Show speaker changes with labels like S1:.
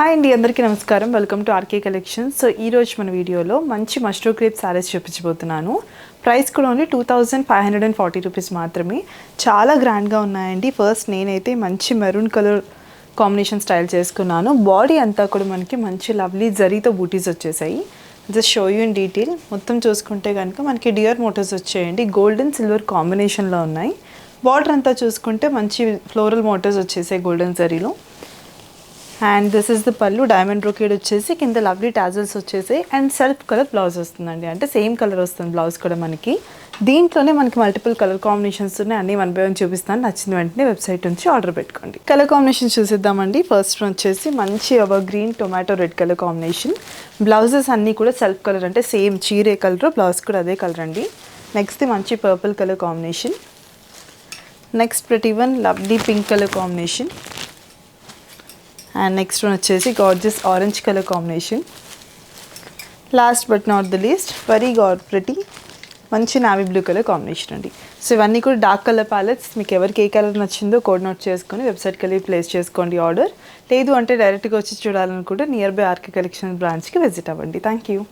S1: Hi అండి, అందరికీ నమస్కారం. Welcome to RK collections. So ఈరోజు మన వీడియోలో మంచి మస్ట్రో క్రేప్ శారీస్ చూపించబోతున్నాను. ప్రైస్ కూడా ఓన్లీ 2540 రూపీస్ మాత్రమే. చాలా గ్రాండ్గా ఉన్నాయండి. ఫస్ట్ నేనైతే మంచి మెరూన్ కలర్ కాంబినేషన్ స్టైల్ చేసుకున్నాను. బాడీ అంతా కూడా మనకి మంచి లవ్లీ జరీతో బూటీస్ వచ్చేసాయి. Just show you in detail. మొత్తం చూసుకుంటే కనుక మనకి డియర్ మోటివ్స్ వచ్చాయండి. గోల్డ్ అండ్ సిల్వర్ కాంబినేషన్లో ఉన్నాయి. బార్డర్ అంతా చూసుకుంటే మంచి ఫ్లోరల్ మోటివ్స్ వచ్చేసాయి గోల్డెన్ జరీలో. అండ్ దిస్ ఇస్ ద పళ్ళు. డైమండ్ బ్రోకేడ్ వచ్చేసి కింద లవ్లీ టాజల్స్ వచ్చేసి అండ్ సెల్ఫ్ కలర్ బ్లౌజ్ వస్తుందండి. అంటే సేమ్ కలర్ వస్తుంది బ్లౌజ్ కూడా మనకి. దీంట్లోనే మనకి మల్టిపుల్ కలర్ కాంబినేషన్స్ ఉన్నాయి. అన్నీ 1 by 1 చూపిస్తాను. నచ్చిన వెంటనే వెబ్సైట్ నుంచి ఆర్డర్ పెట్టుకోండి. Colour combination చూసిద్దామండి. ఫస్ట్ వచ్చేసి మంచి evergreen tomato red colour combination. Blouses అన్నీ కూడా సెల్ఫ్ కలర్, అంటే సేమ్ చీరే కలర్, బ్లౌజ్ కూడా అదే కలర్ అండి. నెక్స్ట్ మంచి పర్పుల్ కలర్ కాంబినేషన్. నెక్స్ట్ ప్రతి one lovely pink colour combination. And next one వచ్చేసి gorgeous orange colour combination. Last but not the least very pretty మంచి నావీ బ్లూ కలర్ కాంబినేషన్ అండి. So ఇవన్నీ కూడా డార్క్ కలర్ ప్యాలెట్స్. మీకు ఎవరికి ఏ colour నచ్చిందో కోడ్ నోట్ చేసుకొని వెబ్సైట్కి వెళ్ళి ప్లేస్ చేసుకోండి ఆర్డర్. లేదు అంటే డైరెక్ట్గా వచ్చి చూడాలనుకుంటే నియర్ బై ఆర్కే కలెక్షన్ బ్రాంచ్కి విజిట్ అవ్వండి. Thank you.